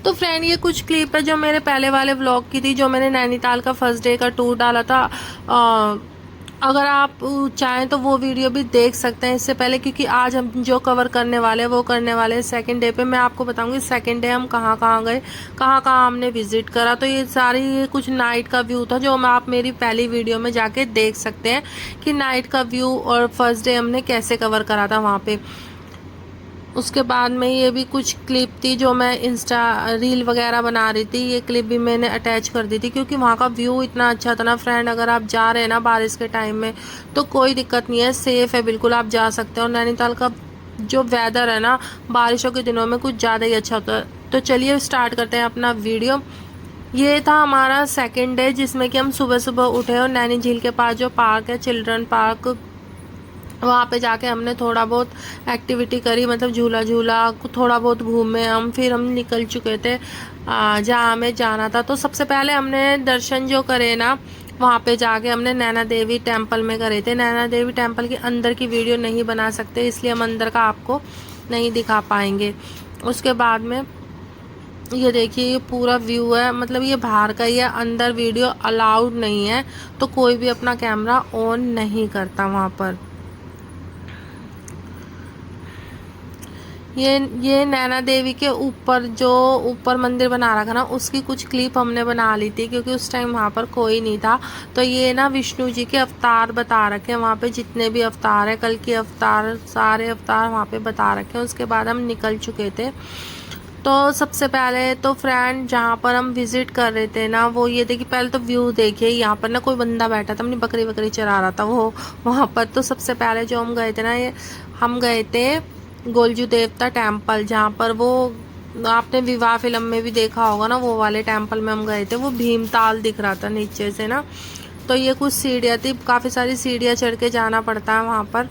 तो फ्रेंड ये कुछ क्लिप है जो मेरे पहले वाले व्लॉग की थी, जो मैंने नैनीताल का फर्स्ट डे का टूर डाला था। अगर आप चाहें तो वो वीडियो भी देख सकते हैं इससे पहले, क्योंकि आज हम जो कवर करने वाले हैं वो करने वाले हैं सेकंड डे पे। मैं आपको बताऊंगी सेकंड डे हम कहाँ कहाँ गए, कहाँ कहाँ हमने विजिट करा। तो ये सारी कुछ नाइट का व्यू था जो आप मेरी पहली वीडियो में जाके देख सकते हैं कि नाइट का व्यू और फर्स्ट डे हमने कैसे कवर करा था वहाँ पे। उसके बाद में ये भी कुछ क्लिप थी जो मैं इंस्टा रील वगैरह बना रही थी, ये क्लिप भी मैंने अटैच कर दी थी क्योंकि वहाँ का व्यू इतना अच्छा था ना फ्रेंड। अगर आप जा रहे हैं ना बारिश के टाइम में तो कोई दिक्कत नहीं है, सेफ़ है बिल्कुल, आप जा सकते हैं। और नैनीताल का जो वेदर है ना बारिशों के दिनों में कुछ ज़्यादा ही अच्छा होता है। तो चलिए स्टार्ट करते हैं अपना वीडियो। ये था हमारा सेकेंड डे जिसमें कि हम सुबह सुबह उठे और नैनी झील के पास जो पार्क है चिल्ड्रन पार्क, वहाँ पे जाके हमने थोड़ा बहुत एक्टिविटी करी, मतलब झूला झूला, थोड़ा बहुत घूमे हम। फिर हम निकल चुके थे जहाँ हमें जाना था। तो सबसे पहले हमने दर्शन जो करे ना वहाँ पे जाके हमने नैना देवी टेम्पल में करे थे। नैना देवी टेम्पल के अंदर की वीडियो नहीं बना सकते इसलिए हम अंदर का आपको नहीं दिखा पाएंगे। उसके बाद में ये देखिए ये पूरा व्यू है, मतलब ये बाहर का ही है, अंदर वीडियो अलाउड नहीं है तो कोई भी अपना कैमरा ऑन नहीं करता वहाँ पर। ये नैना देवी के ऊपर जो ऊपर मंदिर बना रखा ना उसकी कुछ क्लिप हमने बना ली थी क्योंकि उस टाइम वहाँ पर कोई नहीं था। तो ये ना विष्णु जी के अवतार बता रखे हैं वहाँ पे, जितने भी अवतार है कल के अवतार सारे अवतार वहाँ पे बता रखे हैं। उसके बाद हम निकल चुके थे। तो सबसे पहले तो फ्रेंड जहाँ पर हम विजिट कर रहे थे ना वो ये देखिए, पहले तो व्यू देखिए, यहाँ पर ना कोई बंदा बैठा था अपनी बकरी बकरी चरा रहा था वो वहाँ पर। तो सबसे पहले जो हम गए थे ना, ये हम गए थे गोलजू देवता टेम्पल, जहाँ पर वो आपने विवाह फिल्म में भी देखा होगा ना, वो वाले टेम्पल में हम गए थे। वो भीमताल दिख रहा था नीचे से ना। तो ये कुछ सीढ़ियाँ थी, काफ़ी सारी सीढ़ियाँ चढ़ के जाना पड़ता है वहाँ पर।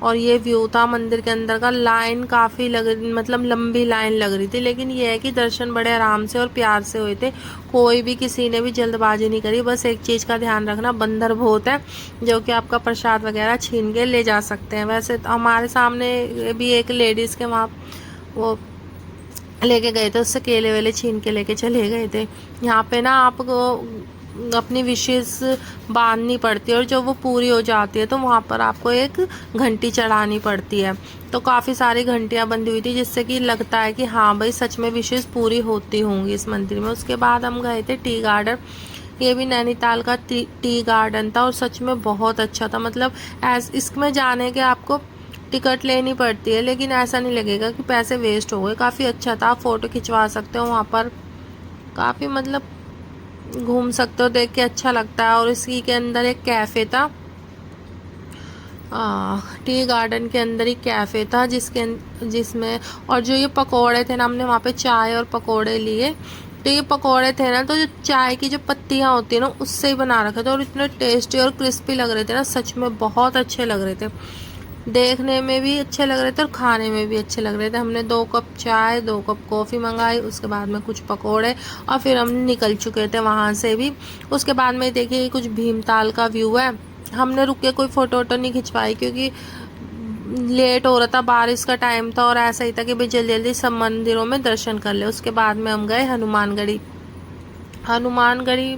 और ये व्यू था मंदिर के अंदर का। लाइन काफ़ी मतलब लंबी लाइन लग रही थी, लेकिन ये है कि दर्शन बड़े आराम से और प्यार से हुए थे। कोई भी किसी ने भी जल्दबाजी नहीं करी। बस एक चीज़ का ध्यान रखना, बंदर बहुत है जो कि आपका प्रसाद वगैरह छीन के ले जा सकते हैं। वैसे तो हमारे सामने भी एक लेडीज़ के वहाँ वो लेके गए थे, उससे केले वेले छीन के लेके चले गए थे। यहाँ पे ना आपको अपनी विशेष बांधनी पड़ती है और जब वो पूरी हो जाती है तो वहाँ पर आपको एक घंटी चढ़ानी पड़ती है। तो काफ़ी सारी घंटियाँ बंधी हुई थी जिससे कि लगता है कि हाँ भाई सच में विशेष पूरी होती होंगी इस मंदिर में। उसके बाद हम गए थे टी गार्डन। ये भी नैनीताल का टी गार्डन था और सच में बहुत अच्छा था। मतलब इसमें जाने के आपको टिकट लेनी पड़ती है, लेकिन ऐसा नहीं लगेगा कि पैसे वेस्ट हो गए। काफ़ी अच्छा था, फ़ोटो खिंचवा सकते हो वहाँ पर, काफ़ी मतलब घूम सकते हो, देख के अच्छा लगता है। और इसी के अंदर एक कैफ़े था, टी गार्डन के अंदर ही कैफ़े था जिसमें और जो ये पकोड़े थे ना, हमने वहाँ पे चाय और पकोड़े लिए। तो ये पकोड़े थे ना, तो जो चाय की जो पत्तियाँ होती है ना उससे ही बना रखे थे और इतने टेस्टी और क्रिस्पी लग रहे थे ना, सच में बहुत अच्छे लग रहे थे। देखने में भी अच्छे लग रहे थे और खाने में भी अच्छे लग रहे थे। हमने 2 कप चाय 2 कप कॉफ़ी मंगाई, उसके बाद में कुछ पकोड़े, और फिर हम निकल चुके थे वहाँ से भी। उसके बाद में देखिए कुछ भीमताल का व्यू है। हमने रुक के कोई फ़ोटो वोटो नहीं खिंचवाई क्योंकि लेट हो रहा था, बारिश का टाइम था और ऐसा ही था कि भाई जल्दी जल्दी सब मंदिरों में दर्शन कर ले। उसके बाद में हम गए हनुमानगढ़ी। हनुमानगढ़ी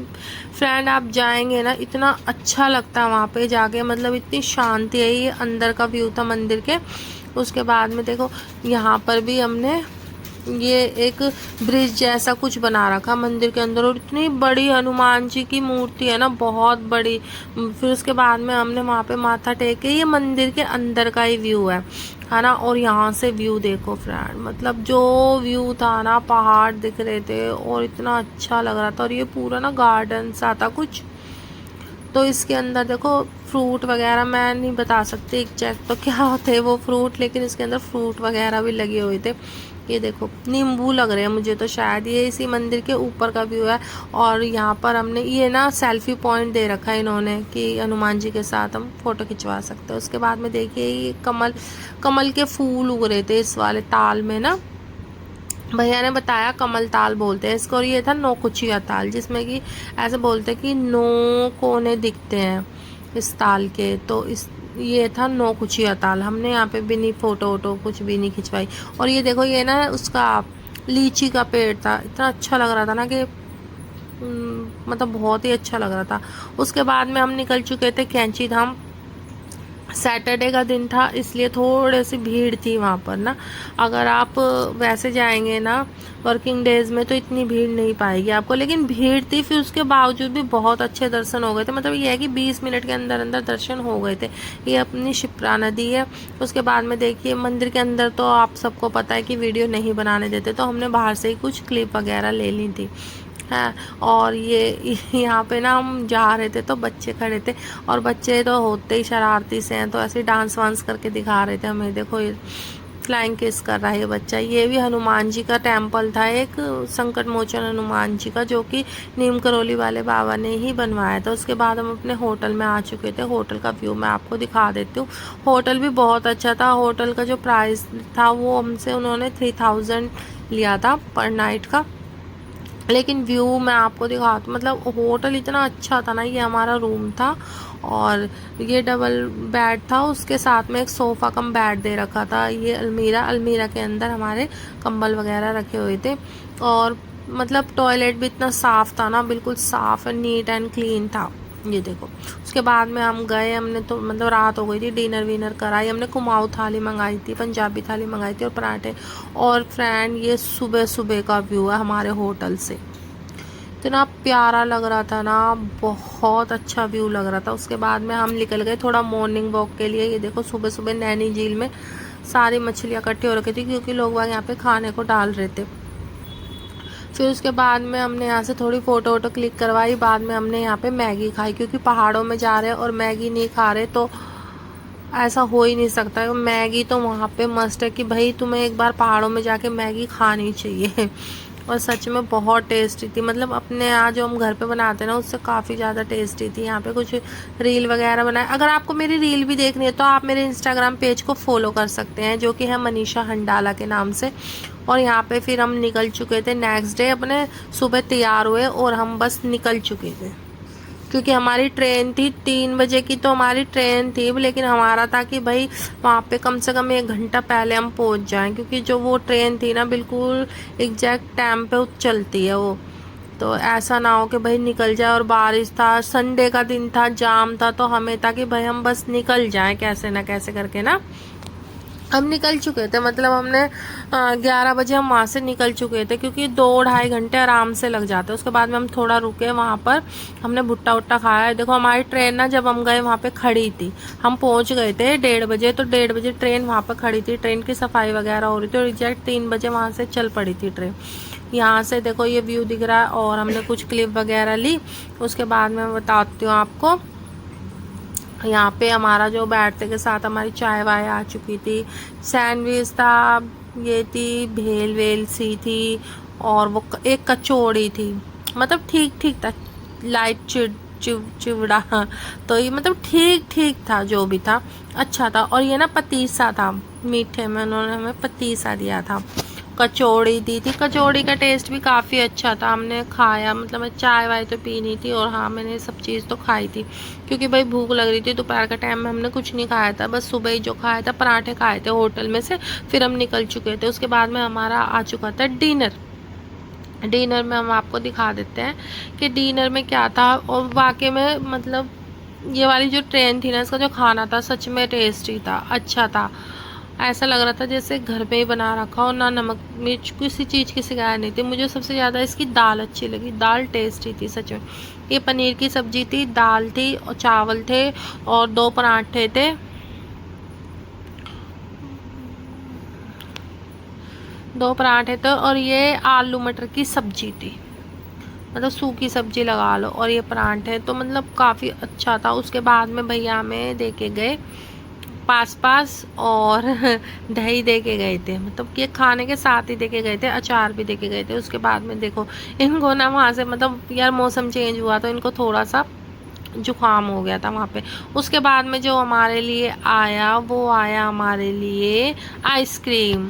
फ्रेंड आप जाएंगे ना इतना अच्छा लगता है वहाँ पे जाके, मतलब इतनी शांति है। ये अंदर का व्यू था मंदिर के। उसके बाद में देखो यहाँ पर भी हमने ये एक ब्रिज जैसा कुछ बना रखा मंदिर के अंदर और इतनी बड़ी हनुमान जी की मूर्ति है ना, बहुत बड़ी। फिर उसके बाद में हमने वहाँ पे माथा टेके। ये मंदिर के अंदर का ही व्यू है ना। और यहाँ से व्यू देखो फ्रेंड, मतलब जो व्यू था ना, पहाड़ दिख रहे थे और इतना अच्छा लग रहा था। और ये पूरा ना गार्डन सा था कुछ। तो इसके अंदर देखो फ्रूट वगैरह, मैं नहीं बता सकती एग्जैक्ट तो क्या होते हैं वो फ्रूट, लेकिन इसके अंदर फ्रूट वगैरह भी लगे हुए थे। ये देखो नींबू लग रहे हैं मुझे तो, शायद ये इसी मंदिर के ऊपर का व्यू है। और यहाँ पर हमने ये ना सेल्फी पॉइंट दे रखा है इन्होंने कि हनुमान जी के साथ हम फ़ोटो खिंचवा सकते हैं। उसके बाद में देखिए ये कमल के फूल उग रहे थे इस वाले ताल में ना, भैया ने बताया कमल ताल बोलते हैं इसको। और ये था नौकुचिया ताल, जिसमें कि ऐसे बोलते हैं कि 9 कोने दिखते हैं इस ताल के। तो ये था नौकुचिया ताल। हमने यहाँ पे भी नहीं फ़ोटो वोटो कुछ भी नहीं खिंचवाई। और ये देखो ये ना उसका लीची का पेड़ था, इतना अच्छा लग रहा था ना कि मतलब बहुत ही अच्छा लग रहा था। उसके बाद में हम निकल चुके थे कैंची धाम। सैटरडे का दिन था इसलिए थोड़ी सी भीड़ थी वहाँ पर ना। अगर आप वैसे जाएंगे ना वर्किंग डेज में तो इतनी भीड़ नहीं पाएगी आपको, लेकिन भीड़ थी, फिर उसके बावजूद भी बहुत अच्छे दर्शन हो गए थे। मतलब ये है कि 20 मिनट के अंदर अंदर दर्शन हो गए थे। ये अपनी शिप्रा नदी है। उसके बाद में देखिए मंदिर के अंदर तो आप सबको पता है कि वीडियो नहीं बनाने देते, तो हमने बाहर से ही कुछ क्लिप वगैरह ले ली थी। हाँ, और ये यहाँ पे ना हम जा रहे थे तो बच्चे खड़े थे, और बच्चे तो होते ही शरारती से हैं, तो ऐसे डांस वांस करके दिखा रहे थे हमें। देखो ये फ्लाइंग किस कर रहा है ये बच्चा। ये भी हनुमान जी का टेम्पल था, एक संकट मोचन हनुमान जी का, जो कि नीम करौली वाले बाबा ने ही बनवाया था। उसके बाद हम अपने होटल में आ चुके थे। होटल का व्यू मैं आपको दिखा देती हूँ। होटल भी बहुत अच्छा था। होटल का जो प्राइस था वो हमसे उन्होंने 3000 लिया था पर नाइट का, लेकिन व्यू मैं आपको दिखाती हूँ। मतलब होटल इतना अच्छा था ना। ये हमारा रूम था और ये डबल बेड था, उसके साथ में एक सोफ़ा कम बेड दे रखा था। ये अलमीरा के अंदर हमारे कंबल वगैरह रखे हुए थे। और मतलब टॉयलेट भी इतना साफ़ था ना, बिल्कुल साफ़ एंड नीट एंड क्लीन था। ये देखो। उसके बाद में हम गए, हमने तो मतलब रात हो गई थी, डिनर विनर कराई हमने। कुमाऊँ थाली मंगाई थी, पंजाबी थाली मंगाई थी और पराठे। और फ्रेंड ये सुबह सुबह का व्यू है हमारे होटल से, इतना प्यारा लग रहा था ना, बहुत अच्छा व्यू लग रहा था। उसके बाद में हम निकल गए थोड़ा मॉर्निंग वॉक के लिए। ये देखो सुबह सुबह नैनी झील में सारी मछलियाँ इकट्ठी हो रखी थी, क्योंकि लोग वहाँ यहाँ पे खाने को डाल रहे थे। फिर उसके बाद में हमने यहाँ से थोड़ी फ़ोटो वोटो क्लिक करवाई। बाद में हमने यहाँ पे मैगी खाई, क्योंकि पहाड़ों में जा रहे हैं और मैगी नहीं खा रहे तो ऐसा हो ही नहीं सकता। मैगी तो वहाँ पे मस्ट है कि भाई तुम्हें एक बार पहाड़ों में जाके मैगी खानी चाहिए। और सच में बहुत टेस्टी थी। मतलब अपने यहाँ जो हम घर पे बनाते हैं ना उससे काफ़ी ज़्यादा टेस्टी थी। यहाँ पे कुछ रील वगैरह बनाए। अगर आपको मेरी रील भी देखनी है तो आप मेरे इंस्टाग्राम पेज को फॉलो कर सकते हैं, जो कि है मनीषा हंडाला के नाम से। और यहाँ पे फिर हम निकल चुके थे नेक्स्ट डे अपने, सुबह तैयार हुए और हम बस निकल चुके थे, क्योंकि हमारी ट्रेन थी 3 बजे की। तो हमारी ट्रेन थी, लेकिन हमारा था कि भाई वहाँ पे कम से कम 1 घंटा पहले हम पहुँच जाएं, क्योंकि जो वो ट्रेन थी ना बिल्कुल एग्जैक्ट टाइम पे चलती है वो। तो ऐसा ना हो कि भाई निकल जाए। और बारिश था, संडे का दिन था, जाम था, तो हमें था कि भाई हम बस निकल जाएं कैसे ना कैसे करके ना। हम निकल चुके थे, मतलब हमने 11 बजे हम वहाँ से निकल चुके थे, क्योंकि 2-2.5 घंटे आराम से लग जाते। उसके बाद में हम थोड़ा रुके वहाँ पर, हमने भुट्टा वुट्टा खाया। देखो हमारी ट्रेन ना जब हम गए वहाँ पे खड़ी थी। हम पहुँच गए थे 1:30 बजे, तो 1:30 बजे ट्रेन वहाँ पर खड़ी थी। ट्रेन की सफाई वगैरह हो रही थी और एग्जैक्ट 3 बजे वहाँ से चल पड़ी थी ट्रेन। यहाँ से देखो ये व्यू दिख रहा है। और हमने कुछ क्लिप वगैरह ली। उसके बाद में मैं बताती हूँ आपको। यहाँ पे हमारा जो बैठते के साथ हमारी चाय वाय आ चुकी थी, सैंडविच था, ये थी भेल वेल सी थी, और वो एक कचौड़ी थी। मतलब ठीक ठीक था, लाइट चिवड़ा। तो ये मतलब ठीक ठीक था, जो भी था अच्छा था। और ये ना पतीसा था, मीठे में उन्होंने हमें पतीसा दिया था। कचौड़ी दी थी, कचौड़ी का टेस्ट भी काफ़ी अच्छा था। हमने खाया, मतलब मैं चाय वाय तो पी नहीं थी, और हाँ मैंने सब चीज़ तो खाई थी, क्योंकि भाई भूख लग रही थी। दोपहर का टाइम में हमने कुछ नहीं खाया था, बस सुबह ही जो खाया था पराठे खाए थे होटल में से। फिर हम निकल चुके थे। उसके बाद में हमारा आ चुका था डिनर। डिनर में हम आपको दिखा देते हैं कि डिनर में क्या था। और वाकई में मतलब ये वाली जो ट्रेन थी ना, इसका जो खाना था सच में टेस्टी था, अच्छा था। ऐसा लग रहा था जैसे घर पे ही बना रखा हो। ना नमक मिर्च किसी चीज़ की शिकायत नहीं थी। मुझे सबसे ज़्यादा इसकी दाल अच्छी लगी, दाल टेस्टी थी सच में। ये पनीर की सब्जी थी, दाल थी और चावल थे और 2 पराठे थे। 2 पराठे थे और ये आलू मटर की सब्जी थी, मतलब सूखी सब्जी लगा लो। और ये पराठे तो मतलब काफ़ी अच्छा था। उसके बाद में भैया हमें दे के गए पास और दही दे के गए थे, मतलब कि खाने के साथ ही दे के गए थे, अचार भी दे के गए थे। उसके बाद में देखो इनको ना वहाँ से, मतलब यार मौसम चेंज हुआ तो इनको थोड़ा सा जुकाम हो गया था वहाँ पे। उसके बाद में जो हमारे लिए आया वो आया हमारे लिए आइसक्रीम।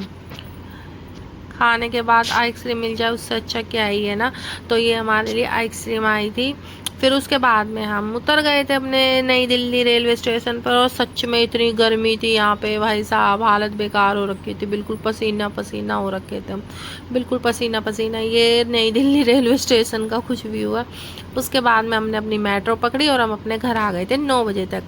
खाने के बाद आइसक्रीम मिल जाए उससे अच्छा क्या ही है ना। तो ये हमारे लिए आइसक्रीम आई थी। फिर उसके बाद में हम उतर गए थे अपने नई दिल्ली रेलवे स्टेशन पर, और सच में इतनी गर्मी थी यहाँ पे भाई साहब, हालत बेकार हो रखी थी, बिल्कुल पसीना पसीना हो रखे थे हम, बिल्कुल पसीना पसीना। ये नई दिल्ली रेलवे स्टेशन का कुछ व्यू है। उसके बाद में हमने अपनी मेट्रो पकड़ी और हम अपने घर आ गए थे 9 बजे तक।